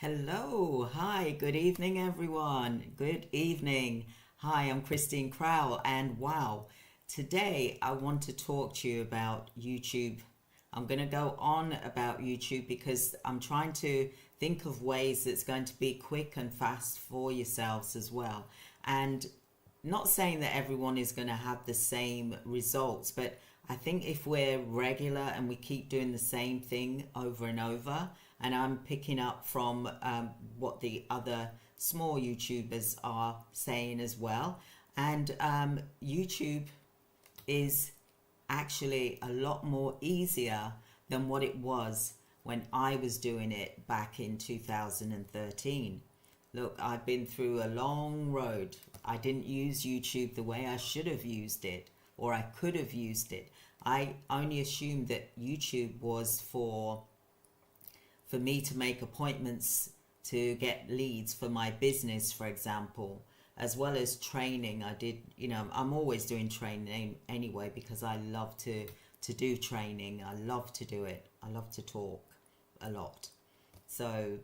Hello, hi, good evening, everyone. Good evening. Hi, I'm Christine Crowell, and wow, today I want to talk to you about YouTube. I'm going to go on about YouTube because I'm trying to think of ways that's going to be quick and fast for yourselves as well. And not saying that everyone is going to have the same results, but I think if we're regular and we keep doing the same thing over and over, and I'm picking up from what the other small YouTubers are saying as well, and YouTube is actually a lot more easier than what it was when I was doing it back in 2013. Look, I've been through a long road. I didn't use YouTube the way I should have used it, or I could have used it. I only assumed that YouTube was for me to make appointments to get leads for my business, for example, as well as training. I did, I'm always doing training anyway because I love to do training. I love to do it. I love to talk a lot. So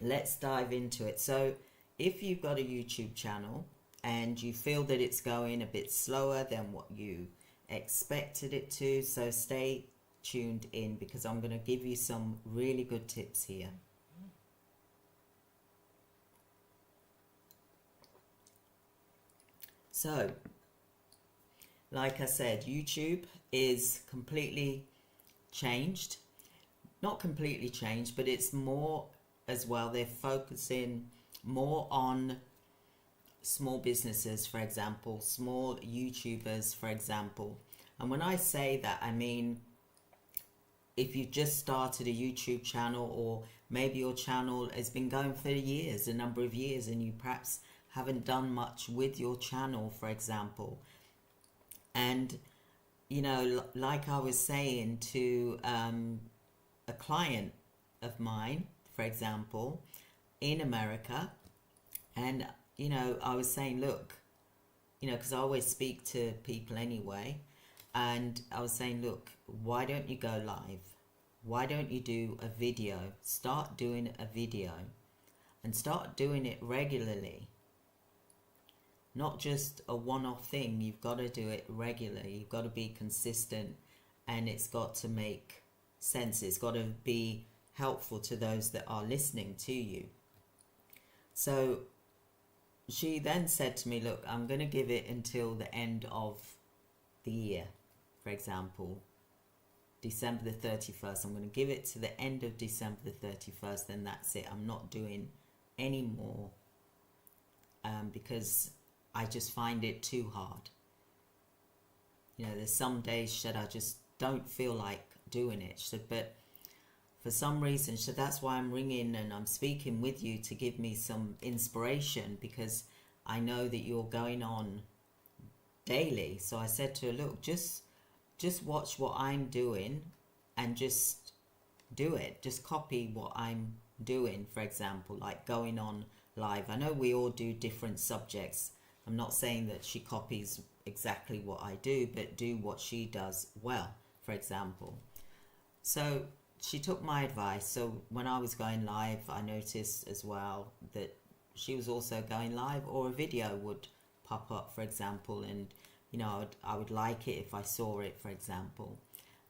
let's dive into it. So if you've got a YouTube channel and you feel that it's going a bit slower than what you expected it to, so stay tuned in because I'm going to give you some really good tips here. So, like I said, YouTube is completely changed. Not completely changed, but it's more as well. They're focusing more on small businesses, for example, small YouTubers, for example. And when I say that, I mean, if you've just started a YouTube channel, or maybe your channel has been going for years, a number of years, and you perhaps haven't done much with your channel, for example. And, like I was saying to a client of mine, for example, in America, and, I was saying, look, because I always speak to people anyway, and I was saying, look, why don't you go live? Why don't you do a video? Start doing a video and start doing it regularly. Not just a one-off thing. You've got to do it regularly. You've got to be consistent, and it's got to make sense. It's got to be helpful to those that are listening to you. So she then said to me, look, I'm going to give it until the end of the year, for example, December the 31st. I'm going to give it to the end of December the 31st, then that's it. I'm not doing any more because I just find it too hard. There's some days that I just don't feel like doing it, but for some reason, so that's why I'm ringing and I'm speaking with you to give me some inspiration, because I know that you're going on daily. So I said to her, look, just watch what I'm doing and just do it. Just copy what I'm doing, for example, like going on live. I know we all do different subjects. I'm not saying that she copies exactly what I do, but do what she does well, for example. So she took my advice. So when I was going live, I noticed as well that she was also going live, or a video would pop up, for example, and I would like it if I saw it, for example.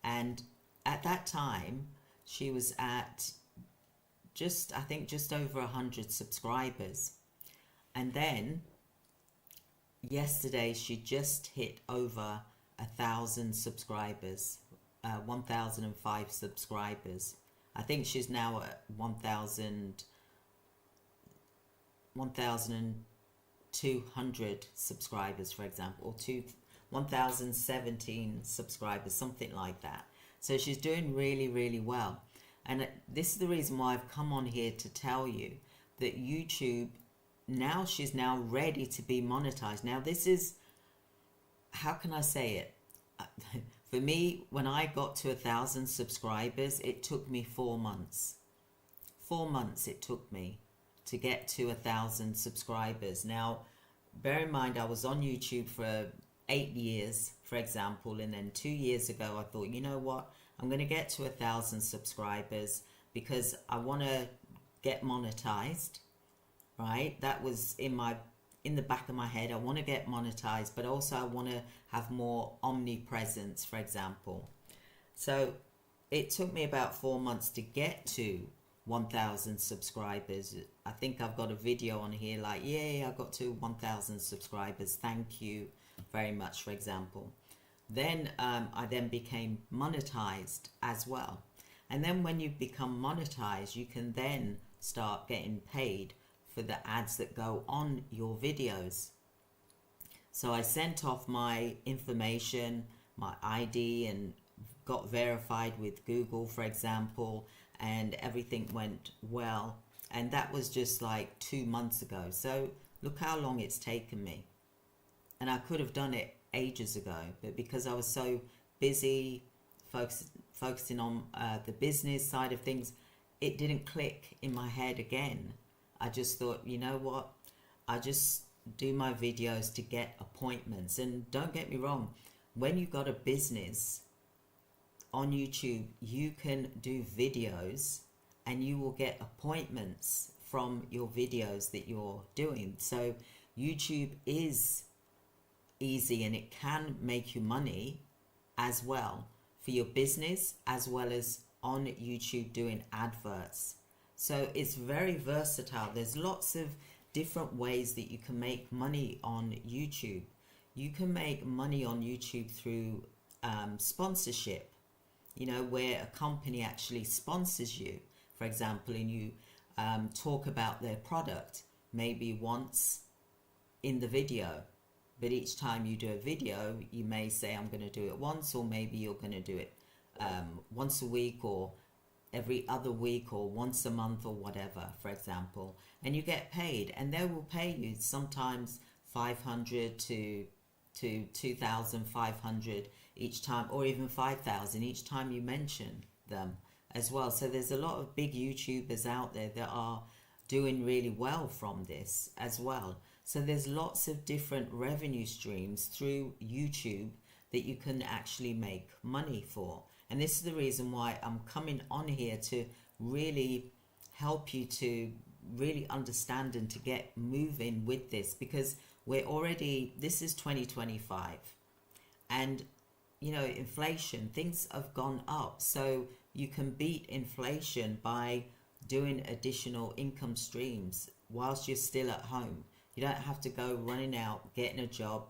And at that time, she was at I think just over 100 subscribers. And then yesterday, she just hit over 1,000 subscribers, 1,005 subscribers. I think she's now at 1,200 subscribers, for example, or 1,017 subscribers, something like that. So she's doing really, really well. And this is the reason why I've come on here to tell you that YouTube, now she's now ready to be monetized. Now this is, how can I say it? For me, when I got to 1,000 subscribers, it took me 4 months. 4 months it took me to get to 1,000 subscribers. Now, bear in mind, I was on YouTube for 8 years, for example, and then 2 years ago, I thought, you know what? I'm going to get to 1,000 subscribers because I want to get monetized, right? That was in the back of my head. I want to get monetized, but also I want to have more omnipresence, for example. So it took me about 4 months to get to 1,000 subscribers. I think I've got a video on here like, yay, I got to 1,000 subscribers. Thank you very much, for example. Then I then became monetized as well. And then when you become monetized, you can then start getting paid for the ads that go on your videos. So I sent off my information, my ID, and got verified with Google, for example, and everything went well. And that was just like 2 months ago. So look how long it's taken me. And I could have done it ages ago, but because I was so busy focusing on the business side of things, it didn't click in my head again. I just thought, you know what, I just do my videos to get appointments. And don't get me wrong, when you've got a business on YouTube, you can do videos and you will get appointments from your videos that you're doing. So YouTube is easy and it can make you money as well for your business, as well as on YouTube doing adverts. So it's very versatile. There's lots of different ways that you can make money on YouTube. You can make money on YouTube through sponsorship, you know, where a company actually sponsors you, for example, and you talk about their product maybe once in the video. But each time you do a video, you may say, I'm going to do it once, or maybe you're going to do it once a week, or every other week, or once a month, or whatever, for example. And you get paid, and they will pay you sometimes 500 to 2,500 each time, or even 5,000 each time you mention them as well. So there's a lot of big YouTubers out there that are doing really well from this as well. So there's lots of different revenue streams through YouTube that you can actually make money for. And this is the reason why I'm coming on here, to really help you to really understand and to get moving with this, because this is 2025, and you know, inflation, things have gone up. So you can beat inflation by doing additional income streams whilst you're still at home. You don't have to go running out, getting a job.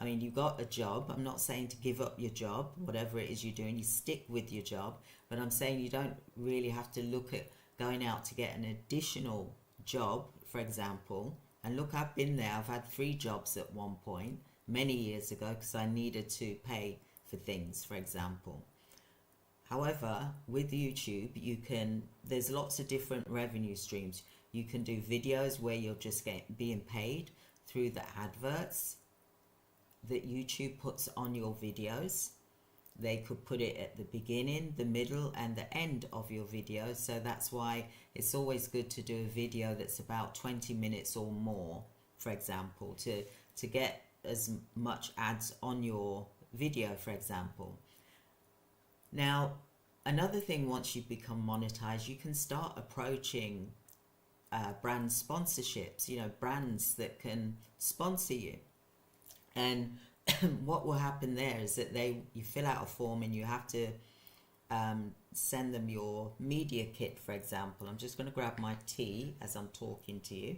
I mean, you got a job. I'm not saying to give up your job, whatever it is you're doing, you stick with your job. But I'm saying you don't really have to look at going out to get an additional job, for example. And look, I've been there. I've had 3 jobs at one point, many years ago, because I needed to pay for things, for example. However, with YouTube, there's lots of different revenue streams. You can do videos where you're just being paid through the adverts that YouTube puts on your videos. They could put it at the beginning, the middle, and the end of your video. So that's why it's always good to do a video that's about 20 minutes or more, for example, to get as much ads on your video, for example. Now, another thing, once you become monetized, you can start approaching brand sponsorships, you know, brands that can sponsor you. And what will happen there is that you fill out a form and you have to send them your media kit, for example. I'm just going to grab my tea as I'm talking to you,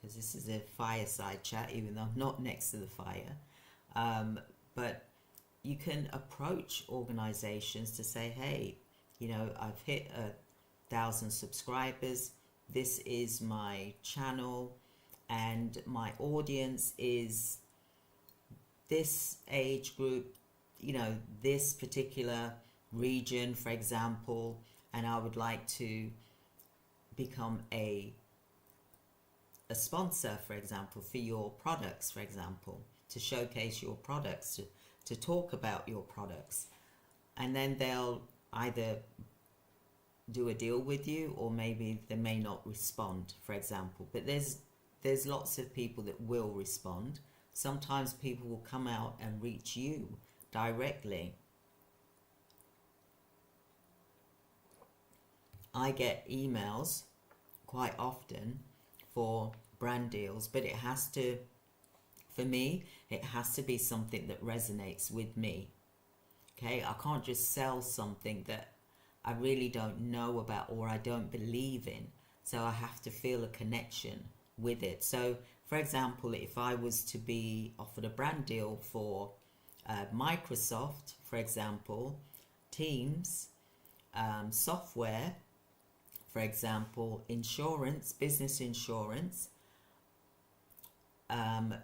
because this is a fireside chat, even though I'm not next to the fire. But you can approach organizations to say, hey, you know, I've hit 1,000 subscribers. This is my channel, and my audience is this age group, you know, this particular region, for example, and I would like to become a sponsor, for example, for your products, for example, to showcase your products, to talk about your products. And then they'll either do a deal with you, or maybe they may not respond, for example. But there's lots of people that will respond. Sometimes people will come out and reach you directly. I get emails quite often for brand deals, but it has to, for me, it has to be something that resonates with me. Okay, I can't just sell something that I really don't know about or I don't believe in. So I have to feel a connection with it. So, for example, if I was to be offered a brand deal for Microsoft, for example, Teams, software, for example, insurance, business insurance,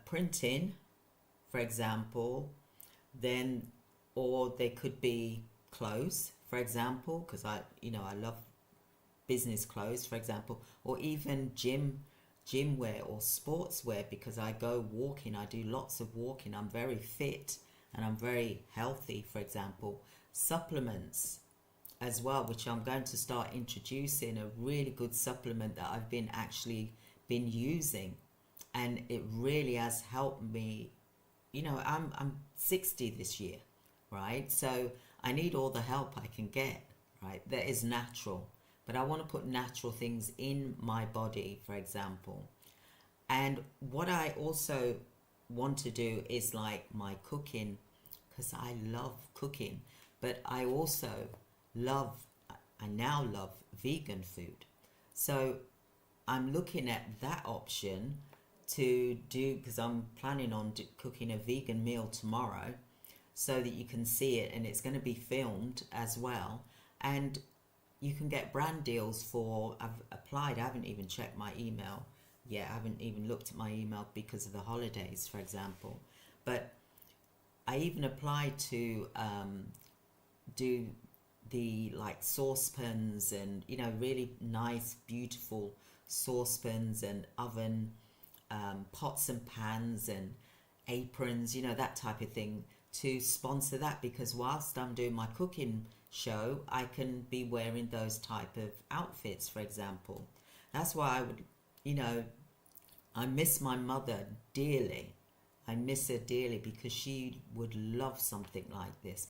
printing, for example, then, or they could be clothes, for example, because I love business clothes, for example, or even gym wear or sports wear, because I go walking, I do lots of walking, I'm very fit and I'm very healthy, for example. Supplements as well, which I'm going to start introducing, a really good supplement that I've been using, and it really has helped me. I'm 60 this year, right? So I need all the help I can get, right? That is natural, but I want to put natural things in my body, for example. And what I also want to do is like my cooking, because I love cooking, but I also I now love vegan food. So I'm looking at that option to do, because I'm planning on cooking a vegan meal tomorrow, so that you can see it, and it's going to be filmed as well. And you can get brand deals for, I've applied, I haven't even checked my email yet, I haven't even looked at my email because of the holidays, for example. But I even applied to do the like saucepans and really nice beautiful saucepans and oven pots and pans and aprons, that type of thing, to sponsor that, because whilst I'm doing my cooking show I can be wearing those type of outfits, for example. That's why I would, I miss my mother dearly. I miss her dearly because she would love something like this.